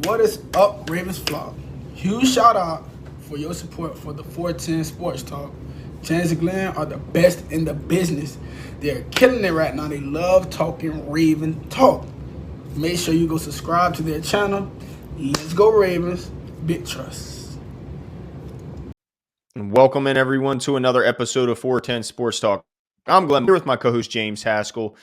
What is up, Ravens Flock? Huge shout out for your support for the 410 Sports Talk. Chance and Glenn are the best in the business. They're killing it right now. They love talking Raven talk. Make sure you go subscribe to their channel. Let's go Ravens. Big trust. Welcome in everyone to another episode of 410 Sports Talk. I'm Glenn here with my co-host James Haskell.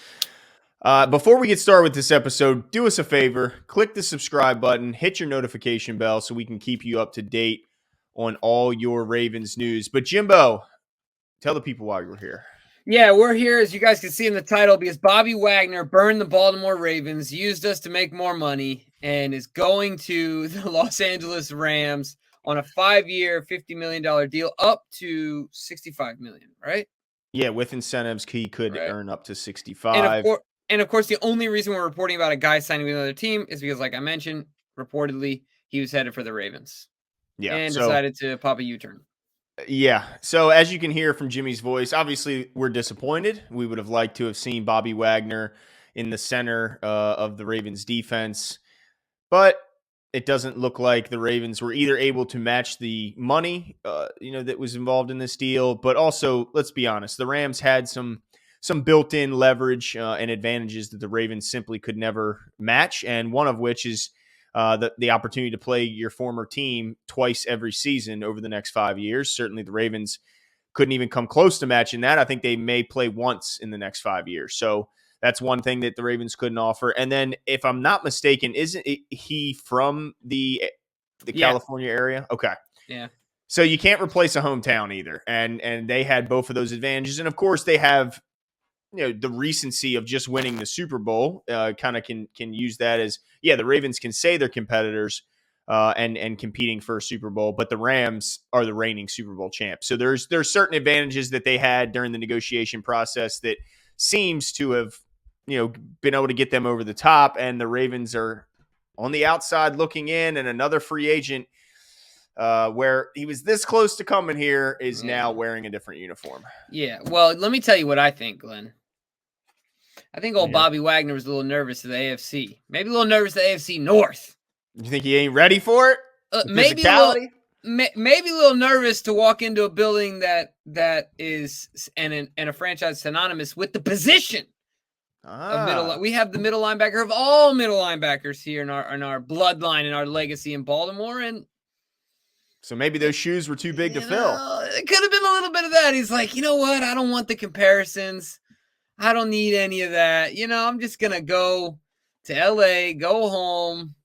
Before we get started with this episode, do us a favor, click the subscribe button, hit your notification bell so we can keep you up to date on all your Ravens news. But Jimbo, tell the people why you're here. Yeah, we're here, as you guys can see in the title, because Bobby Wagner burned the Baltimore Ravens, used us to make more money, and is going to the Los Angeles Rams on a 5-year, $50 million deal up to $65 million, right? Yeah, with incentives, he could earn up to 65. And of course, the only reason we're reporting about a guy signing with another team is because, like I mentioned, reportedly, he was headed for the Ravens. Yeah, and decided to pop a U-turn. Yeah. So as you can hear from Jimmy's voice, obviously we're disappointed. We would have liked to have seen Bobby Wagner in the center of the Ravens defense, but it doesn't look like the Ravens were either able to match the money, that was involved in this deal. But also, let's be honest, the Rams had some built-in leverage and advantages that the Ravens simply could never match, and one of which is the opportunity to play your former team twice every season over the next 5 years. Certainly the Ravens couldn't even come close to matching that. I think they may play once in the next 5 years. So that's one thing that the Ravens couldn't offer. And then, if I'm not mistaken, isn't he from the California area? Okay. Yeah. So you can't replace a hometown either. And they had both of those advantages. And of course they have, the recency of just winning the Super Bowl kind of can use that as, the Ravens can say they're competitors and competing for a Super Bowl, but the Rams are the reigning Super Bowl champs. So there's certain advantages that they had during the negotiation process that seems to have, been able to get them over the top, and the Ravens are on the outside looking in, and another free agent where he was this close to coming here is now wearing a different uniform. Yeah. Well, let me tell you what I think, Glenn. I think old Bobby Wagner was a little nervous to the AFC. Maybe a little nervous to the AFC North. You think he ain't ready for it? Maybe a little nervous to walk into a building that is and a franchise synonymous with the position of middle. We have the middle linebacker of all middle linebackers here in our bloodline and our legacy in Baltimore, and so maybe those shoes were too big to fill. It could have been a little bit of that. He's like, you know what? I don't want the comparisons. I don't need any of that. I'm just going to go to LA, go home,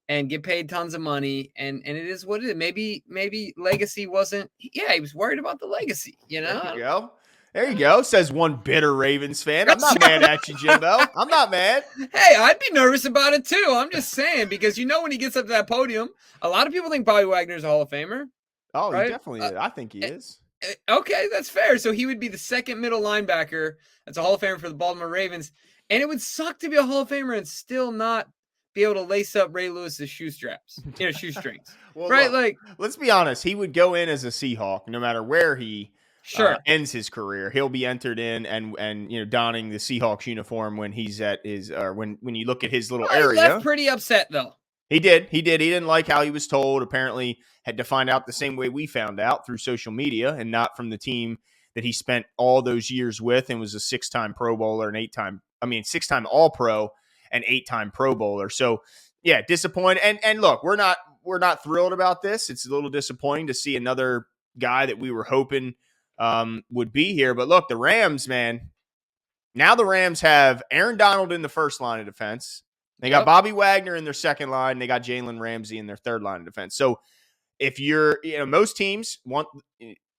and get paid tons of money. And it is what it is. Maybe legacy wasn't. Yeah, he was worried about the legacy, There you go. Says one bitter Ravens fan. I'm not mad at you, Jimbo. I'm not mad. Hey, I'd be nervous about it too. I'm just saying, because when he gets up to that podium, a lot of people think Bobby Wagner's a Hall of Famer. Oh, right? He definitely is. I think he is. Okay, that's fair. So he would be the second middle linebacker that's a Hall of Famer for the Baltimore Ravens. And it would suck to be a Hall of Famer and still not be able to lace up Ray Lewis's shoestrings. Well, right? Look, let's be honest. He would go in as a Seahawk no matter where he ends his career. He'll be entered in and donning the Seahawks uniform when he's at his when you look at his little area. He left pretty upset though. He did. He didn't like how he was told. Apparently had to find out the same way we found out, through social media, and not from the team that he spent all those years with and was a 6-time Pro Bowler and 6-time All-Pro and 8-time Pro Bowler. So yeah, disappointed. And look, we're not thrilled about this. It's a little disappointing to see another guy that we were hoping would be here. But look, the Rams, man, now the Rams have Aaron Donald in the first line of defense. They got Bobby Wagner in their second line. They got Jalen Ramsey in their third line of defense. So if you're, most teams want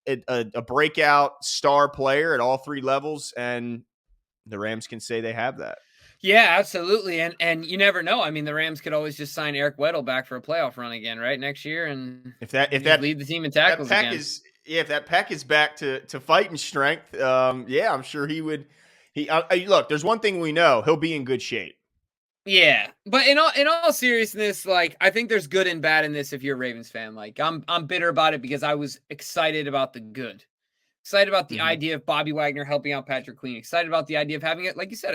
a breakout star player at all three levels, and the Rams can say they have that. Yeah, absolutely. And you never know. I mean, the Rams could always just sign Eric Weddle back for a playoff run again, right? Next year. And if that lead the team in tackles again. If that Peck is back to fighting strength, I'm sure he would. Look, there's one thing we know: he'll be in good shape. Yeah, but in all seriousness, like, I think there's good and bad in this. If you're a Ravens fan, like, I'm bitter about it because I was excited about the good, excited about the idea of Bobby Wagner helping out Patrick Queen, excited about the idea of having it, like you said,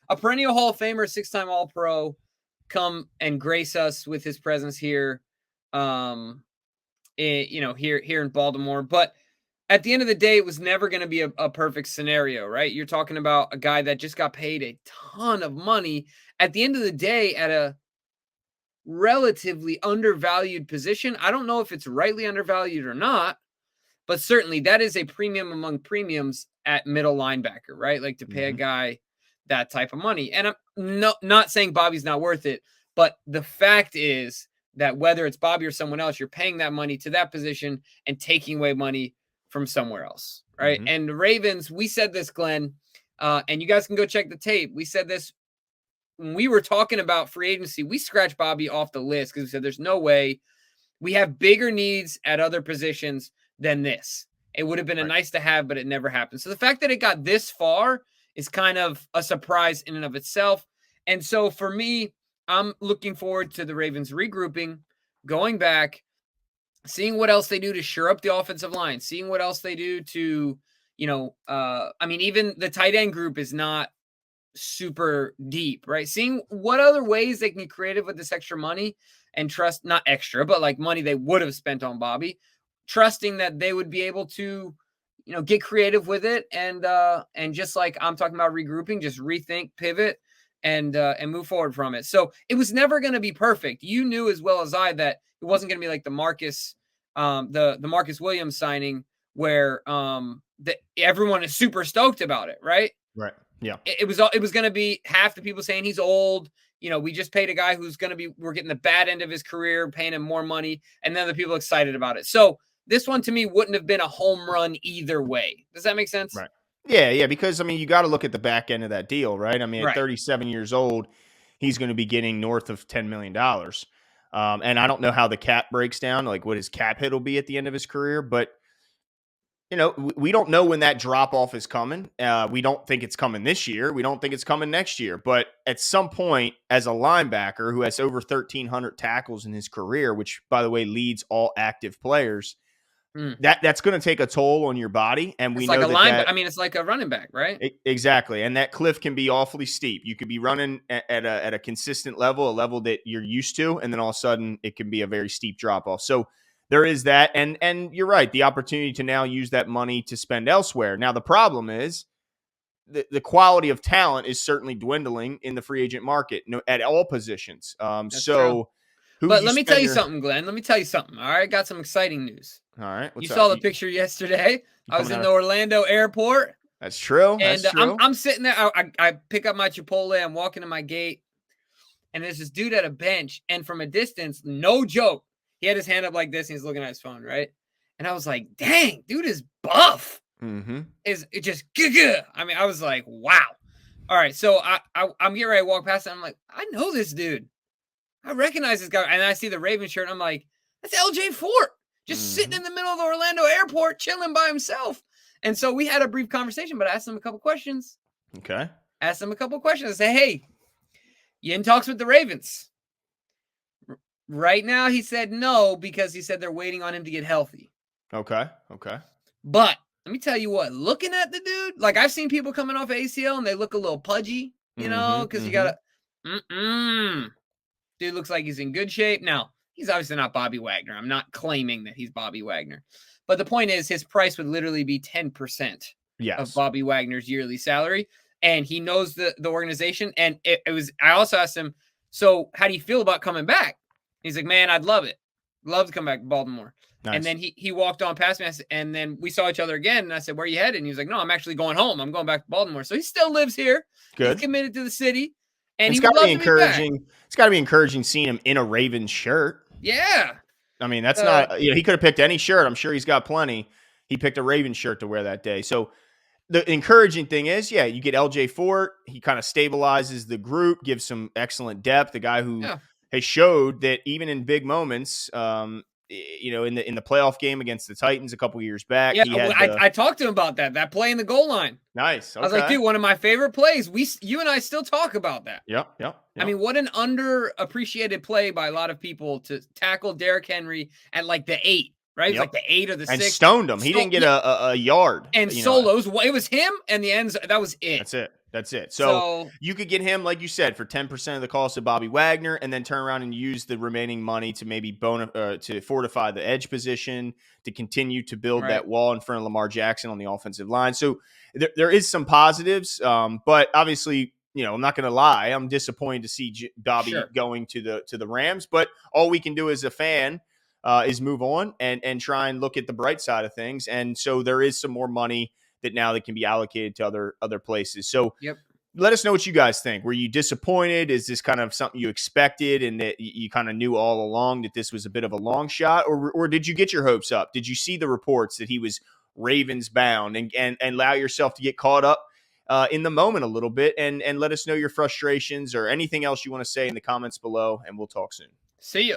a perennial Hall of Famer, 6-time All-Pro, come and grace us with his presence here, here in Baltimore. But at the end of the day, it was never going to be a perfect scenario, right? You're talking about a guy that just got paid a ton of money at the end of the day at a relatively undervalued position. I don't know if it's rightly undervalued or not, but certainly that is a premium among premiums at middle linebacker, right? Like to pay a guy that type of money. And I'm not saying Bobby's not worth it, but the fact is that whether it's Bobby or someone else, you're paying that money to that position and taking away money from somewhere else, right? And the Ravens, we said this, Glenn, and you guys can go check the tape. We said this when we were talking about free agency. We scratched Bobby off the list because we said there's no way. We have bigger needs at other positions than this. It would have been a nice to have, but it never happened. So the fact that it got this far is kind of a surprise in and of itself. And so for me, I'm looking forward to the Ravens regrouping, going back, seeing what else they do to shore up the offensive line, seeing what else they do to, even the tight end group is not super deep, right? Seeing what other ways they can get creative with this extra money and trust, not extra, but like money they would have spent on Bobby, trusting that they would be able to, get creative with it. And just like I'm talking about regrouping, just rethink, pivot, and move forward from it. So it was never going to be perfect. You knew as well as I that it wasn't going to be like the Marcus Williams signing where everyone is super stoked about it, right? Right. Yeah. It was going to be half the people saying he's old. We just paid a guy we're getting the bad end of his career, paying him more money, and then the people excited about it. So this one to me wouldn't have been a home run either way. Does that make sense? Right. Yeah, because you got to look at the back end of that deal, right? At 37 years old, he's going to be getting north of $10 million. And I don't know how the cap breaks down, like what his cap hit will be at the end of his career, but we don't know when that drop off is coming. We don't think it's coming this year. We don't think it's coming next year. But at some point, as a linebacker who has over 1,300 tackles in his career, which, by the way, leads all active players, that's going to take a toll on your body. And we know it's like a running back, right? Exactly. And that cliff can be awfully steep. You could be running at a consistent level, a level that you're used to, and then all of a sudden it can be a very steep drop off. So there is that. And you're right, the opportunity to now use that money to spend elsewhere. Now, the problem is the quality of talent is certainly dwindling in the free agent market at all positions. True. But let me tell you something, Glenn. Let me tell you something. All right. Got some exciting news. All right. You saw the picture yesterday. I was in the Orlando airport. That's true. And I'm sitting there. I pick up my Chipotle. I'm walking to my gate. And there's this dude at a bench. And from a distance, no joke, he had his hand up like this. And he's looking at his phone, right? And I was like, dang, dude is buff. It just, I was like, wow. All right. So I'm getting ready to walk past. And I'm like, I know this dude. I recognize this guy. And I see the Ravens shirt. And I'm like, that's LJ Fort. Just sitting in the middle of the Orlando airport, chilling by himself. And so we had a brief conversation, but I asked him a couple questions. Okay. Asked him a couple questions. I said, hey, you in talks with the Ravens? Right now, he said no, because he said they're waiting on him to get healthy. Okay. But let me tell you what, looking at the dude, like I've seen people coming off ACL and they look a little pudgy, because you got to, dude looks like he's in good shape. Now, he's obviously not Bobby Wagner. I'm not claiming that he's Bobby Wagner. But the point is, his price would literally be 10% of Bobby Wagner's yearly salary. And he knows the organization. And I also asked him, so how do you feel about coming back? He's like, man, I'd love it. Love to come back to Baltimore. Nice. And then he walked on past me. And then we saw each other again. And I said, where are you headed? And he was like, no, I'm actually going home. I'm going back to Baltimore. So he still lives here. Good. He's committed to the city. And it's got to be encouraging. It's got to be encouraging seeing him in a Ravens shirt. Yeah. That's not, he could have picked any shirt. I'm sure he's got plenty. He picked a Ravens shirt to wear that day. So the encouraging thing is, you get LJ Fort. He kind of stabilizes the group, gives some excellent depth. The guy who has showed that even in big moments, in the playoff game against the Titans a couple years back. Yeah, I talked to him about that play in the goal line. Nice. Okay. I was like, dude, one of my favorite plays. You and I still talk about that. Yep. I mean, what an underappreciated play by a lot of people to tackle Derrick Henry at like the 8, right? It was like the 8 or the 6. And stoned him. He didn't get a yard. And solos. It was him and the ends. That was it. That's it. That's it. So So you could get him, like you said, for 10% of the cost of Bobby Wagner, and then turn around and use the remaining money to maybe to fortify the edge position, to continue to build right, that wall in front of Lamar Jackson on the offensive line. So there is some positives, but obviously, I'm not going to lie. I'm disappointed to see Bobby sure, going to the Rams, but all we can do as a fan is move on and try and look at the bright side of things. And so there is some more money that can be allocated to other places. So yep. let us know what you guys think. Were you disappointed? Is this kind of something you expected and that you kind of knew all along that this was a bit of a long shot? Or did you get your hopes up? Did you see the reports that he was Ravens bound and allow yourself to get caught up in the moment a little bit and let us know your frustrations or anything else you want to say in the comments below, and we'll talk soon. See ya.